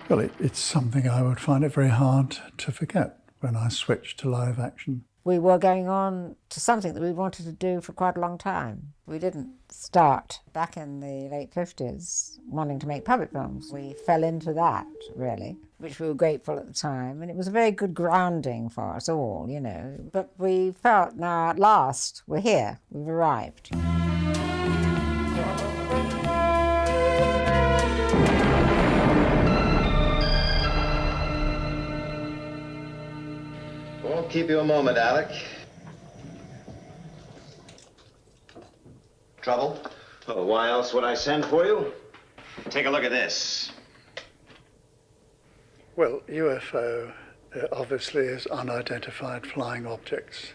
Well, it's something I would find it very hard to forget when I switched to live action. We were going on to something that we wanted to do for quite a long time. We didn't start back in the late 50s wanting to make puppet films. We fell into that, really, which we were grateful at the time. And it was a very good grounding for us all, you know. But we felt, now at last, we're here, we've arrived. Won't keep you a moment, Alec. Trouble? Oh, why else would I send for you? Take a look at this. Well, UFO obviously is unidentified flying objects.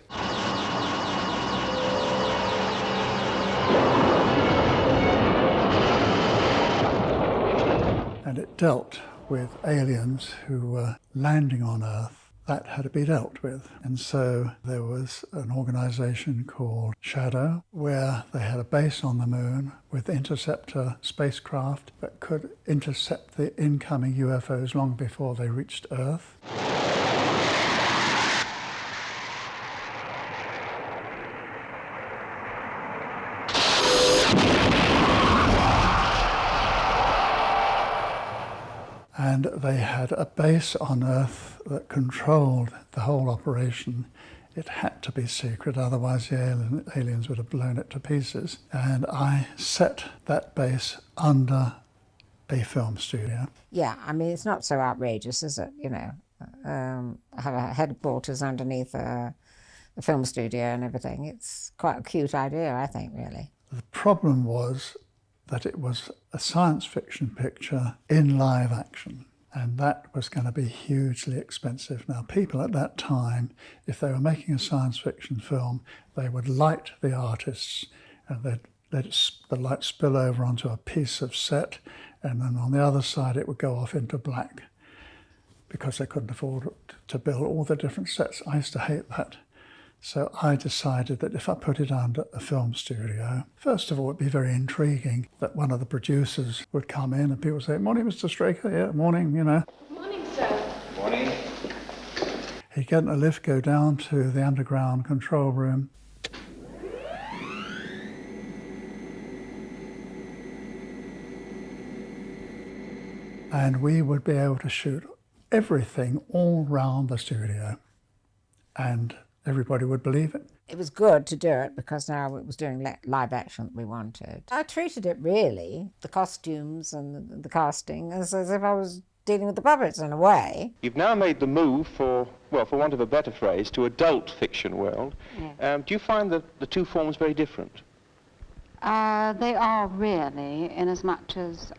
And it dealt with aliens who were landing on Earth. That had to be dealt with. And so there was an organization called Shadow, where they had a base on the moon with interceptor spacecraft that could intercept the incoming UFOs long before they reached Earth. And they had a base on Earth that controlled the whole operation. It had to be secret, otherwise the aliens would have blown it to pieces. And I set that base under a film studio. Yeah, I mean, it's not so outrageous, is it? You know, have a headquarters underneath a film studio and everything. It's quite a cute idea, I think, really. The problem was that it was a science fiction picture in live action, and that was going to be hugely expensive. Now, people at that time, if they were making a science fiction film, they would light the artists, and they'd let the light spill over onto a piece of set, and then on the other side it would go off into black, because they couldn't afford to build all the different sets. I used to hate that. So I decided that if I put it under a film studio, first of all, it'd be very intriguing that one of the producers would come in and people would say, "Morning, Mr. Straker." "Yeah, morning," you know. Morning, sir. Morning. He'd get in a lift, go down to the underground control room. And we would be able to shoot everything all round the studio. And everybody would believe it. It was good to do it because now it was doing live action that we wanted. I treated it really, the costumes and the casting, as if I was dealing with the puppets in a way. You've now made the move for want of a better phrase, to adult fiction world. Yeah. Do you find that the two forms very different? They are really, in as much as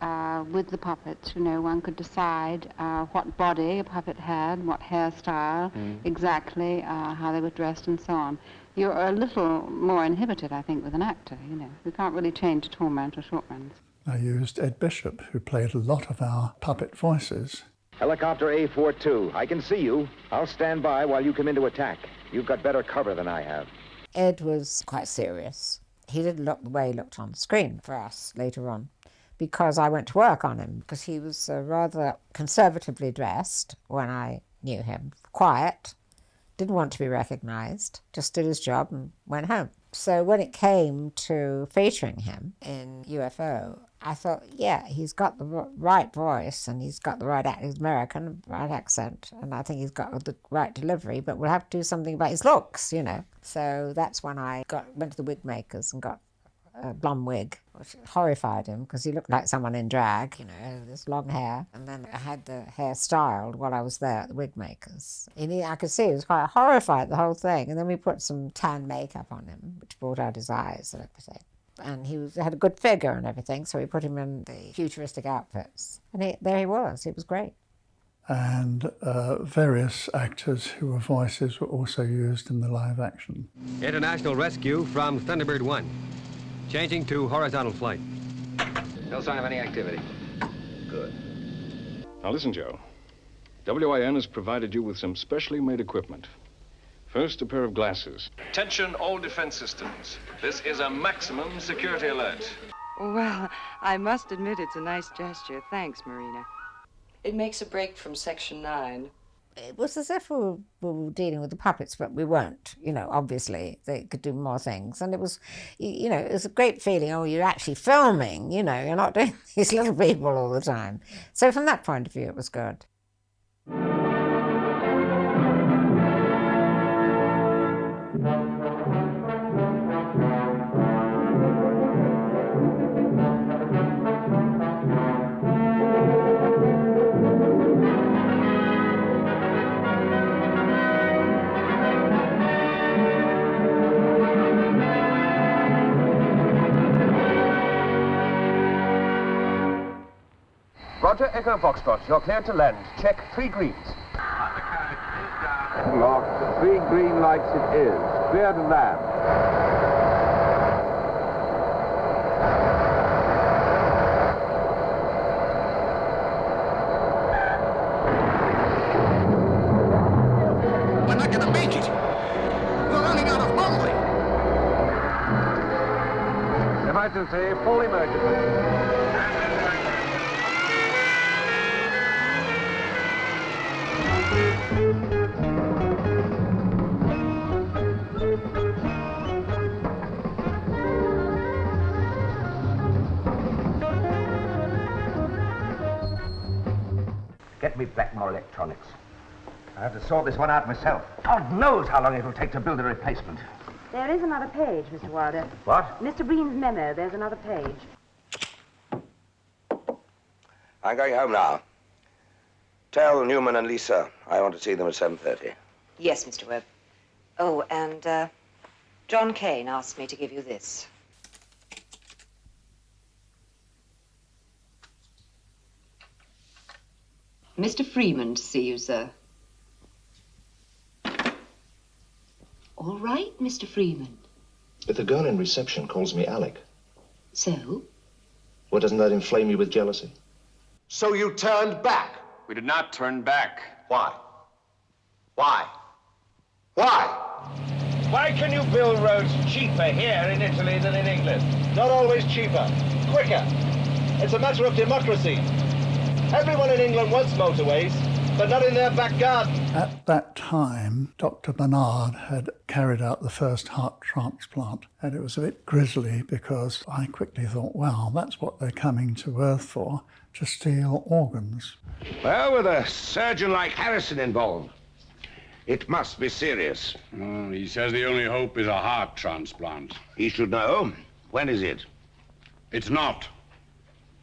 with the puppets, you know, one could decide what body a puppet had, what hairstyle, exactly, how they were dressed and so on. You're a little more inhibited, I think, with an actor, you know. We can't really change tall man to short man. I used Ed Bishop, who played a lot of our puppet voices. Helicopter A42, I can see you. I'll stand by while you come in to attack. You've got better cover than I have. Ed was quite serious. He didn't look the way he looked on the screen for us later on, because I went to work on him, because he was rather conservatively dressed when I knew him. Quiet, didn't want to be recognised, just did his job and went home. So when it came to featuring him in UFO, I thought, yeah, he's got the right voice and he's got the right he's American, right accent, and I think he's got the right delivery, but we'll have to do something about his looks, you know. So that's when I went to the wig makers and got a blonde wig, which horrified him because he looked like someone in drag, you know, this long hair. And then I had the hair styled while I was there at the wig makers. And I could see he was quite horrified at the whole thing. And then we put some tan makeup on him, which brought out his eyes and everything. And he had a good figure and everything, so we put him in the futuristic outfits. And there he was. It was great. And various actors who were voices were also used in the live action. International rescue from Thunderbird 1. Changing to horizontal flight. No sign of any activity. Good. Now listen, Joe. WIN has provided you with some specially made equipment. First, a pair of glasses. Attention all defense systems. This is a maximum security alert. Well, I must admit it's a nice gesture. Thanks, Marina. It makes a break from Section 9. It was as if we were dealing with the puppets, but we weren't, obviously. They could do more things. And it was, it was a great feeling, you're actually filming, you're not doing these little people all the time. So from that point of view, it was good. Roger, Echo Foxtrot, you're cleared to land. Check 3 greens. Locked. 3 green lights it is. Clear to land. We're not gonna make it. We're running out of runway. Emergency, full emergency. Get me back more electronics. I have to sort this one out myself. God knows how long it'll take to build a replacement. There is another page, Mr. Wilder. What? Mr. Breen's memo. There's another page. I'm going home now. Tell Newman and Lisa I want to see them at 7:30. Yes, Mr. Webb. Oh, and John Kane asked me to give you this. Mr. Freeman to see you, sir. All right, Mr. Freeman. If the girl in reception calls me Alec, So? well, doesn't that inflame you with jealousy? So you turned back? We did not turn back. Why? Why? Why? Why can you build roads cheaper here in Italy than in England? Not always cheaper. Quicker. It's a matter of democracy. Everyone in England wants motorways, but not in their back garden. At that time, Dr. Bernard had carried out the first heart transplant, and it was a bit grisly because I quickly thought, well, that's what they're coming to Earth for, to steal organs. Well, with a surgeon like Harrison involved, it must be serious. He says the only hope is a heart transplant. He should know. When is it? It's not.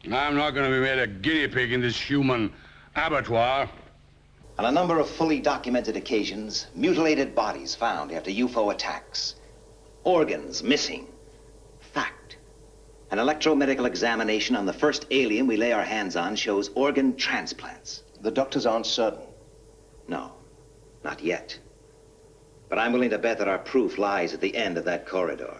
I'm not going to be made a guinea pig in this human abattoir. On a number of fully documented occasions, mutilated bodies found after UFO attacks. Organs missing. Fact. An electromedical examination on the first alien we lay our hands on shows organ transplants. The doctors aren't certain. No, not yet. But I'm willing to bet that our proof lies at the end of that corridor.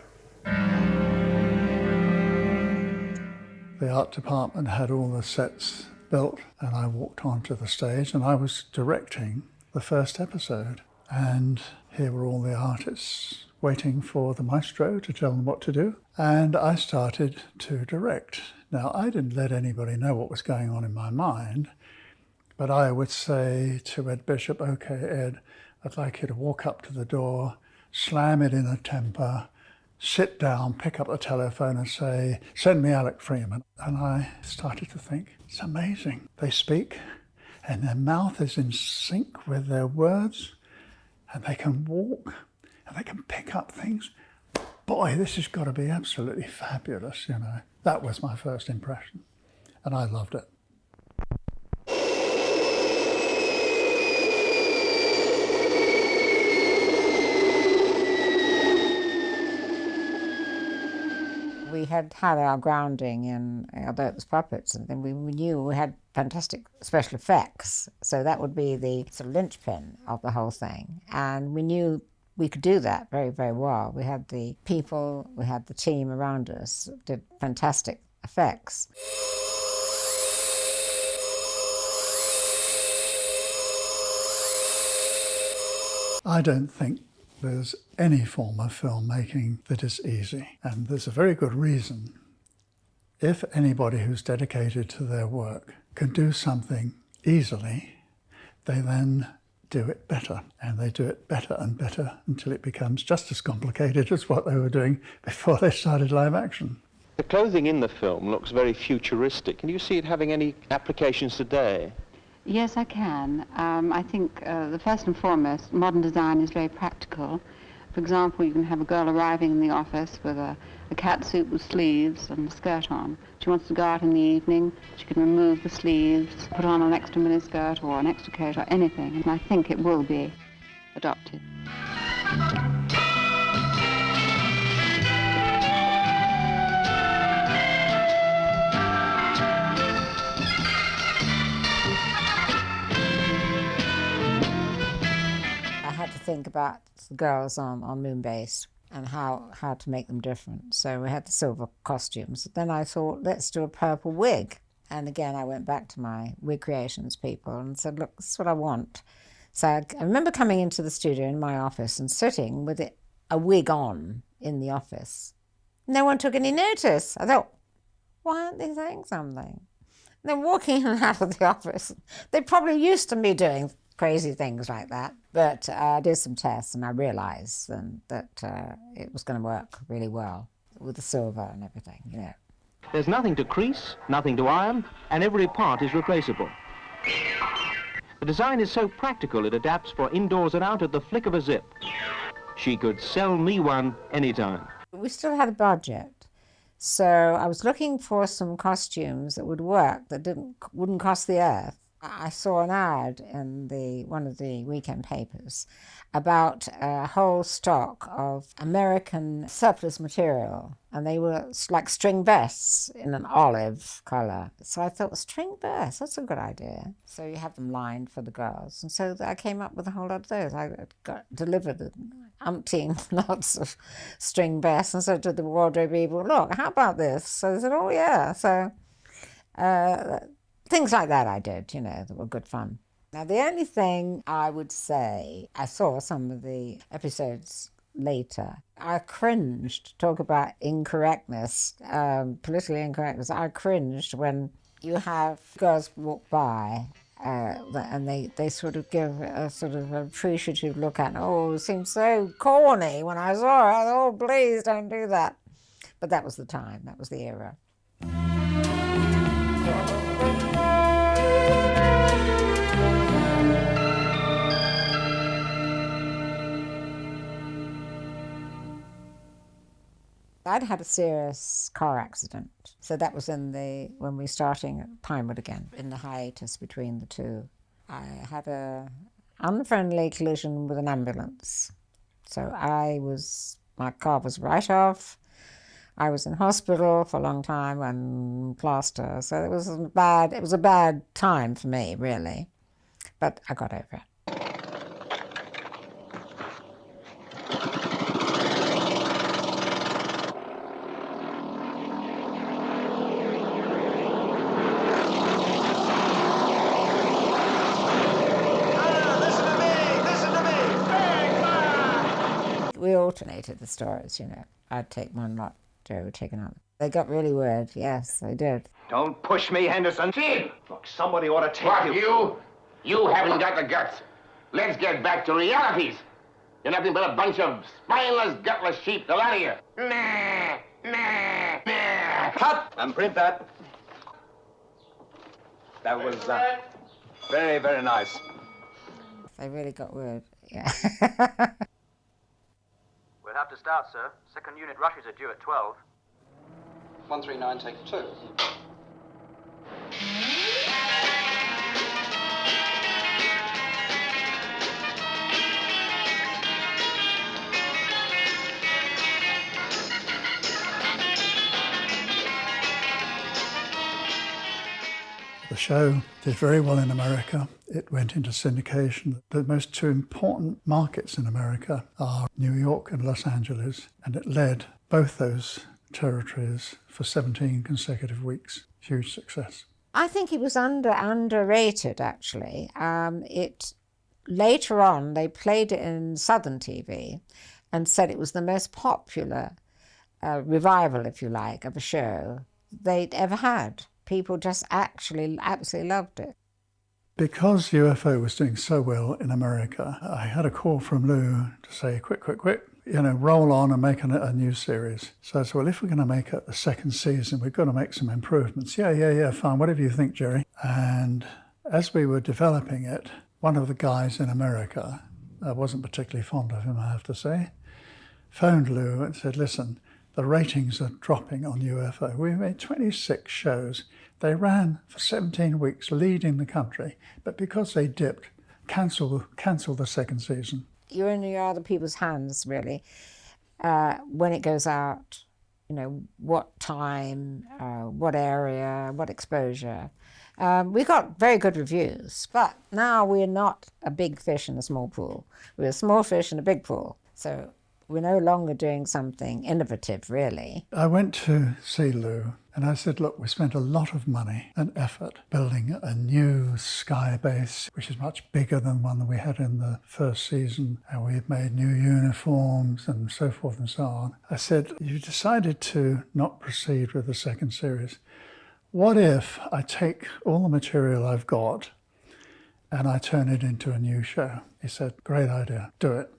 The art department had all the sets built, and I walked onto the stage and I was directing the first episode. And here were all the artists waiting for the maestro to tell them what to do. And I started to direct. Now, I didn't let anybody know what was going on in my mind, but I would say to Ed Bishop, okay, Ed, I'd like you to walk up to the door, slam it in a temper, sit down, pick up the telephone and say, send me Alec Freeman. And I started to think, it's amazing. They speak and their mouth is in sync with their words and they can walk and they can pick up things. Boy, this has got to be absolutely fabulous, you know. That was my first impression and I loved it. We had our grounding in, although it was puppets, and then we knew we had fantastic special effects. So that would be the sort of linchpin of the whole thing. And we knew we could do that very, very well. We had the people, we had the team around us, did fantastic effects. I don't think there's any form of filmmaking that is easy, and there's a very good reason. If anybody who's dedicated to their work can do something easily, they then do it better, and they do it better and better until it becomes just as complicated as what they were doing before they started live action. The clothing in the film looks very futuristic. Can you see it having any applications today? Yes, I can. I think the first and foremost, modern design is very practical. For example, you can have a girl arriving in the office with a catsuit with sleeves and a skirt on. She wants to go out in the evening, she can remove the sleeves, put on an extra miniskirt or an extra coat or anything, and I think it will be adopted. I had to think about the girls on Moonbase and how to make them different. So we had the silver costumes. Then I thought, let's do a purple wig. And again, I went back to my wig creations people and said, look, this is what I want. So I remember coming into the studio in my office and sitting with a wig on in the office. No one took any notice. I thought, why aren't they saying something? And then walking in and out of the office, they're probably used to me doing crazy things like that. But I did some tests and I realised that it was going to work really well with the silver and everything, you know. There's nothing to crease, nothing to iron, and every part is replaceable. The design is so practical it adapts for indoors and out at the flick of a zip. She could sell me one anytime. We still had a budget, so I was looking for some costumes that would work, that wouldn't cost the earth. I saw an ad in one of the weekend papers about a whole stock of American surplus material, and they were like string vests in an olive colour. So I thought, string vests, that's a good idea. So you have them lined for the girls. And so I came up with a whole lot of those. I got delivered umpteen lots of string vests and said to the wardrobe people, look, how about this? So they said, oh yeah. So things like that I did, you know, that were good fun. Now, the only thing I would say, I saw some of the episodes later. I cringed, talk about incorrectness, political incorrectness. I cringed when you have girls walk by and they sort of give a sort of appreciative look at, oh, it seems so corny when I saw it. Oh, please don't do that. But that was the time, that was the era. I'd had a serious car accident, so that was when we were starting at Pinewood again, in the hiatus between the two. I had an unfriendly collision with an ambulance, so my car was right off. I was in hospital for a long time and plaster, so it was a bad time for me, really, but I got over it. We alternated the stories, you know. I'd take one lot, Joe would take another. They got really weird, yes, they did. Don't push me, Henderson. Gee! Look, somebody ought to take What, you haven't got the guts. Let's get back to realities. You're nothing but a bunch of spineless, gutless sheep. The lot of you. Nah, nah, nah. Cut! And print that. That was very, very nice. They really got weird, yeah. We'll have to start, sir. Second unit rushes are due at 12. 139, take 2. The show did very well in America. It went into syndication. The most two important markets in America are New York and Los Angeles, and it led both those territories for 17 consecutive weeks. Huge success. I think it was underrated, actually. Later on, they played it in Southern TV and said it was the most popular revival, if you like, of a show they'd ever had. People just actually absolutely loved it. Because UFO was doing so well in America, I had a call from Lou to say, quick, roll on and make a new series. So I said, well, if we're going to make a second season, we've got to make some improvements. Yeah, fine, whatever you think, Gerry. And as we were developing it, one of the guys in America, I wasn't particularly fond of him, I have to say, phoned Lou and said, listen, the ratings are dropping on UFO. We made 26 shows. They ran for 17 weeks, leading the country. But because they dipped, cancel the second season. You're in your other people's hands, really. When it goes out, what time, what area, what exposure. We got very good reviews, but now we're not a big fish in a small pool. We're a small fish in a big pool. So we're no longer doing something innovative, really. I went to see Lou and I said, look, we spent a lot of money and effort building a new sky base, which is much bigger than the one that we had in the first season. And we've made new uniforms and so forth and so on. I said, you decided to not proceed with the second series. What if I take all the material I've got and I turn it into a new show? He said, great idea, do it.